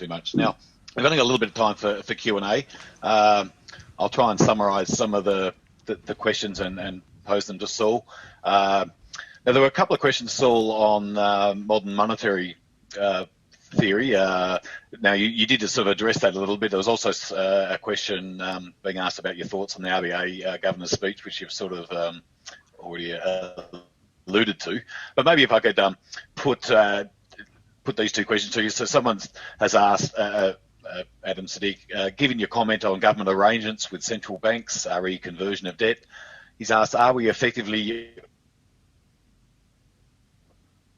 too much. Now, we've only got a little bit of time for Q&A. I'll try and summarise some of the questions and pose them to Saul. Now, there were a couple of questions, Saul, on modern monetary theory. Now, you did just sort of address that a little bit. There was also a question being asked about your thoughts on the RBA governor's speech, which you've sort of already alluded to. But maybe if I could put these two questions to you. So someone has asked, Adam Sadiq, given your comment on government arrangements with central banks, re conversion of debt, he's asked, are we effectively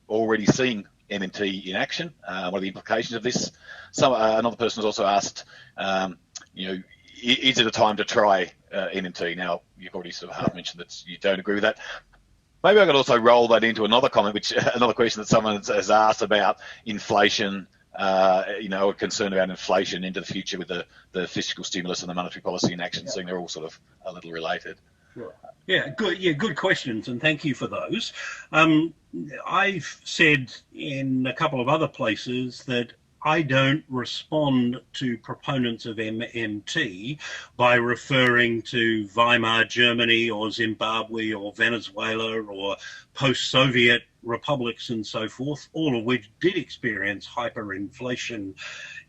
already seeing MMT in action? What are the implications of this? Another person has also asked, is it a time to try MMT? Now, you've already sort of half mentioned that you don't agree with that. Maybe I could also roll that into another comment, another question that someone has asked about inflation, a concern about inflation into the future with the fiscal stimulus and the monetary policy in action, seeing they're all sort of a little related. Yeah, good questions, and thank you for those. I've said in a couple of other places that I don't respond to proponents of MMT by referring to Weimar Germany or Zimbabwe or Venezuela or post-Soviet republics and so forth, all of which did experience hyperinflation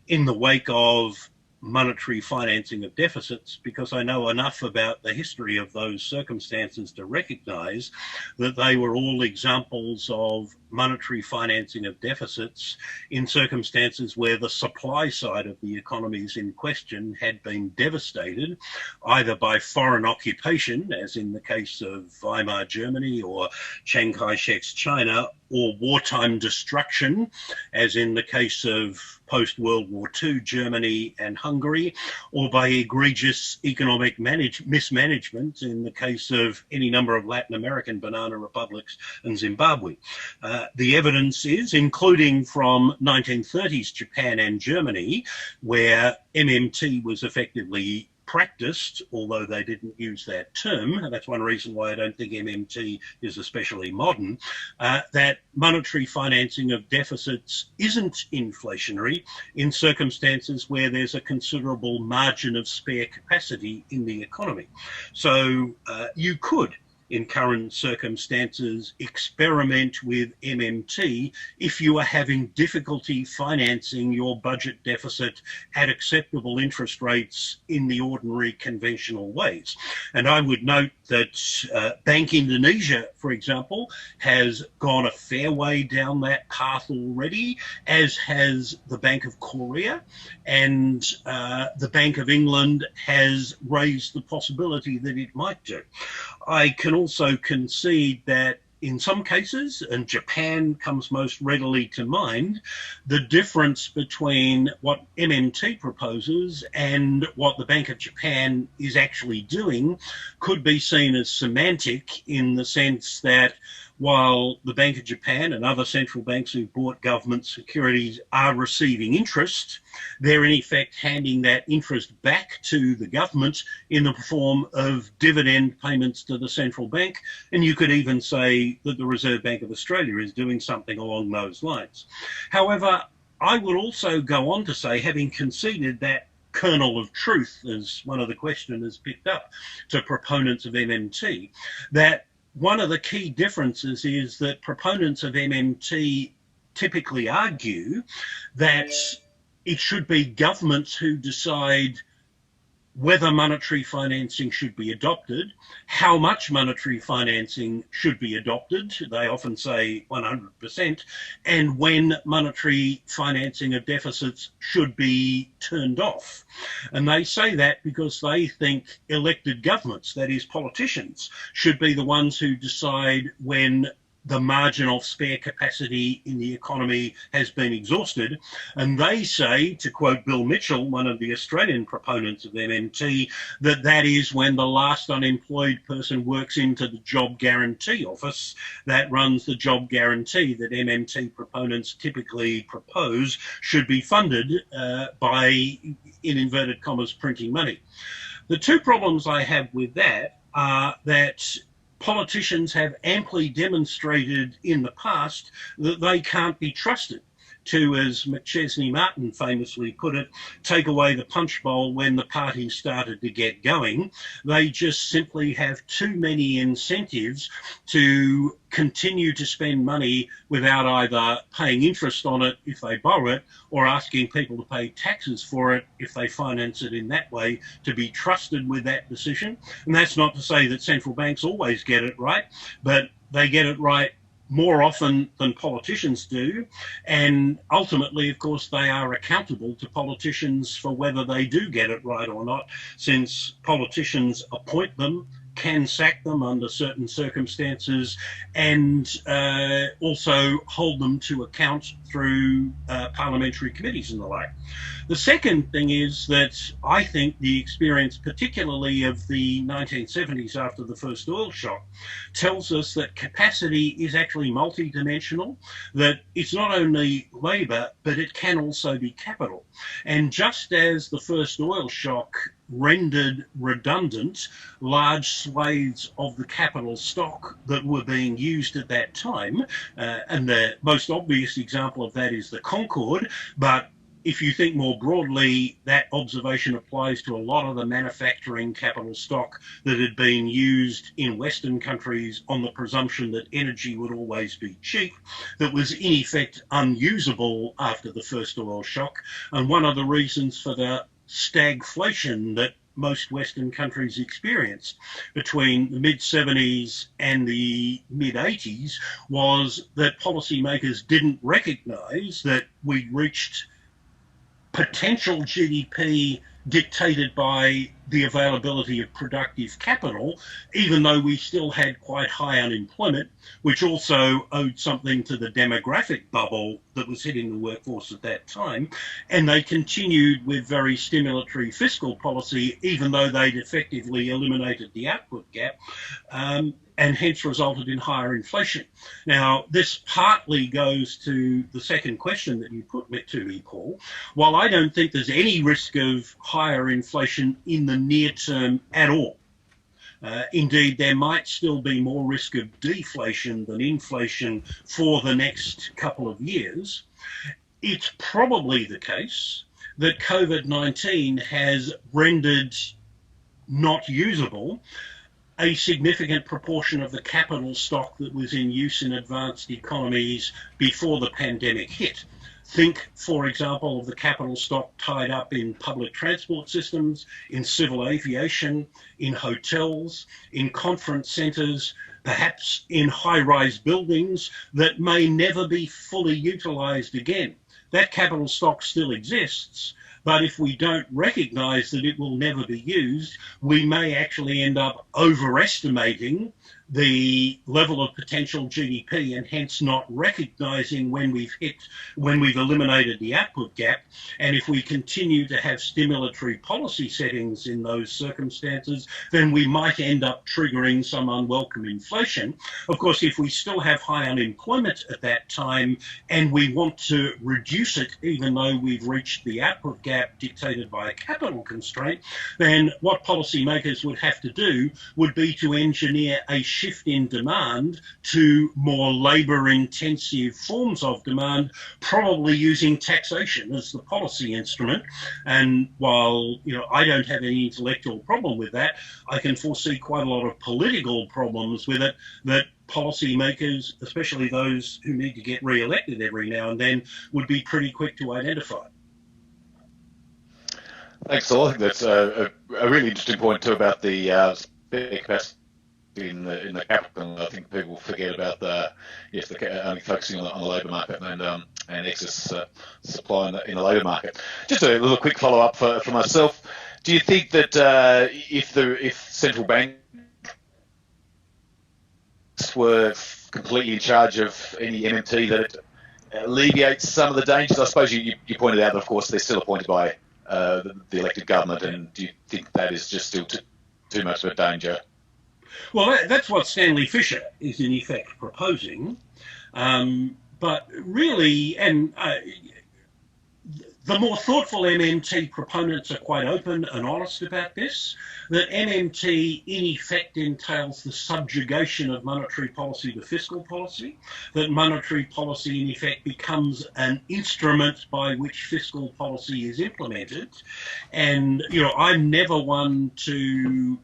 in the wake of monetary financing of deficits, because I know enough about the history of those circumstances to recognize that they were all examples of monetary financing of deficits in circumstances where the supply side of the economies in question had been devastated either by foreign occupation, as in the case of Weimar Germany or Chiang Kai-shek's China, or wartime destruction, as in the case of post-World War II Germany and Hungary, or by egregious economic mismanagement in the case of any number of Latin American banana republics and Zimbabwe. The evidence is, including from 1930s Japan and Germany, where MMT was effectively practiced, although they didn't use that term, and that's one reason why I don't think MMT is especially modern, that monetary financing of deficits isn't inflationary in circumstances where there's a considerable margin of spare capacity in the economy. So you could, in current circumstances, experiment with MMT if you are having difficulty financing your budget deficit at acceptable interest rates in the ordinary conventional ways. And I would note that Bank Indonesia, for example, has gone a fair way down that path already, as has the Bank of Korea, and the Bank of England has raised the possibility that it might do. I can also concede that in some cases, and Japan comes most readily to mind, the difference between what MMT proposes and what the Bank of Japan is actually doing could be seen as semantic, in the sense that while the Bank of Japan and other central banks who bought government securities are receiving interest, they're in effect handing that interest back to the government in the form of dividend payments to the central bank. And you could even say that the Reserve Bank of Australia is doing something along those lines. However, I would also go on to say, having conceded that kernel of truth, as one of the questioners picked up, to proponents of MMT, that one of the key differences is that proponents of MMT typically argue that it should be governments who decide whether monetary financing should be adopted, how much monetary financing should be adopted, they often say 100%, and when monetary financing of deficits should be turned off. And they say that because they think elected governments, that is politicians, should be the ones who decide when the margin of spare capacity in the economy has been exhausted. And they say, to quote Bill Mitchell, one of the Australian proponents of MMT, that that is when the last unemployed person works into the Job Guarantee Office that runs the job guarantee that MMT proponents typically propose should be funded by, in inverted commas, printing money. The two problems I have with that are that politicians have amply demonstrated in the past that they can't be trusted to, as McChesney Martin famously put it, take away the punch bowl when the party started to get going. They just simply have too many incentives to continue to spend money without either paying interest on it if they borrow it, or asking people to pay taxes for it if they finance it in that way, to be trusted with that decision. And that's not to say that central banks always get it right, but they get it right more often than politicians do. And ultimately, of course, they are accountable to politicians for whether they do get it right or not, since politicians appoint them, can sack them under certain circumstances, and also hold them to account through parliamentary committees and the like. The second thing is that I think the experience, particularly of the 1970s after the first oil shock, tells us that capacity is actually multidimensional, that it's not only labour, but it can also be capital. And just as the first oil shock rendered redundant large swathes of the capital stock that were being used at that time, and the most obvious example of that is the Concorde, but if you think more broadly, that observation applies to a lot of the manufacturing capital stock that had been used in Western countries on the presumption that energy would always be cheap, that was in effect unusable after the first oil shock. And one of the reasons for the stagflation that most Western countries experienced between the mid-70s and the mid-80s was that policymakers didn't recognise that we'd reached potential GDP dictated by the availability of productive capital, even though we still had quite high unemployment, which also owed something to the demographic bubble that was hitting the workforce at that time. And they continued with very stimulatory fiscal policy, even though they'd effectively eliminated the output gap, and hence resulted in higher inflation. Now, this partly goes to the second question that you put to me, Paul. While I don't think there's any risk of higher inflation in the near term at all, indeed, there might still be more risk of deflation than inflation for the next couple of years. It's probably the case that COVID-19 has rendered not usable a significant proportion of the capital stock that was in use in advanced economies before the pandemic hit. Think, for example, of the capital stock tied up in public transport systems, in civil aviation, in hotels, in conference centres, perhaps in high-rise buildings that may never be fully utilised again. That capital stock still exists, but if we don't recognise that it will never be used, we may actually end up overestimating the level of potential GDP and hence not recognising when we've eliminated the output gap. And if we continue to have stimulatory policy settings in those circumstances, then we might end up triggering some unwelcome inflation. Of course, if we still have high unemployment at that time and we want to reduce it, even though we've reached the output gap dictated by a capital constraint, then what policymakers would have to do would be to engineer a shift in demand to more labour-intensive forms of demand, probably using taxation as the policy instrument. And while I don't have any intellectual problem with that, I can foresee quite a lot of political problems with it that policymakers, especially those who need to get re-elected every now and then, would be pretty quick to identify. Thanks, Saul. I think that's a really interesting point too about the spare capacity in the capital. I think people forget about only focusing on the labour market and excess supply in the labour market. Just a little quick follow up for myself. Do you think that if central banks were completely in charge of any MMT, that it alleviates some of the dangers? I suppose you pointed out that, of course, they're still appointed by the elected government, and do you think that is just still too much of a danger? Well, that's what Stanley Fischer is in effect proposing. But really, and The more thoughtful MMT proponents are quite open and honest about this, that MMT in effect entails the subjugation of monetary policy to fiscal policy, that monetary policy in effect becomes an instrument by which fiscal policy is implemented. And, I'm never one to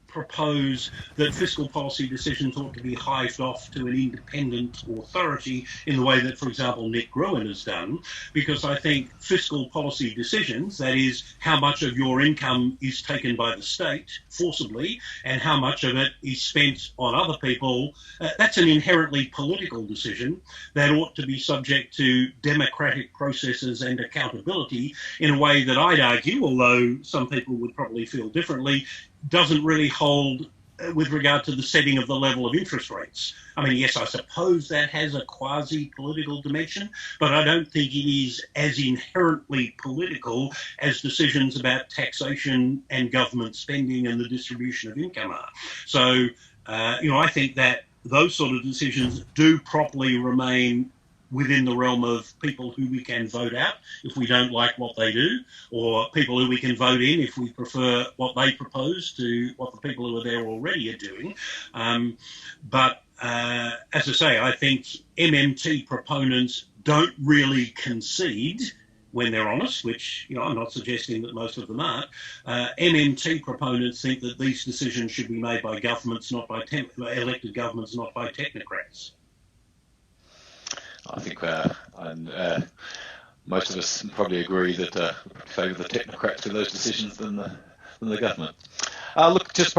propose that fiscal policy decisions ought to be hived off to an independent authority in the way that, for example, Nick Gruen has done, because I think fiscal policy decisions, that is, how much of your income is taken by the state forcibly and how much of it is spent on other people, that's an inherently political decision that ought to be subject to democratic processes and accountability in a way that I'd argue, although some people would probably feel differently, doesn't really hold with regard to the setting of the level of interest rates. I mean, yes, I suppose that has a quasi-political dimension, but I don't think it is as inherently political as decisions about taxation and government spending and the distribution of income are. So, I think that those sort of decisions do properly remain within the realm of people who we can vote out if we don't like what they do, or people who we can vote in if we prefer what they propose to what the people who are there already are doing. But as I say, I think MMT proponents don't really concede when they're honest, which I'm not suggesting that most of them aren't. MMT proponents think that these decisions should be made by governments, not by elected governments, not by technocrats. I think most of us probably agree that favour the technocrats in those decisions than the government. Look, just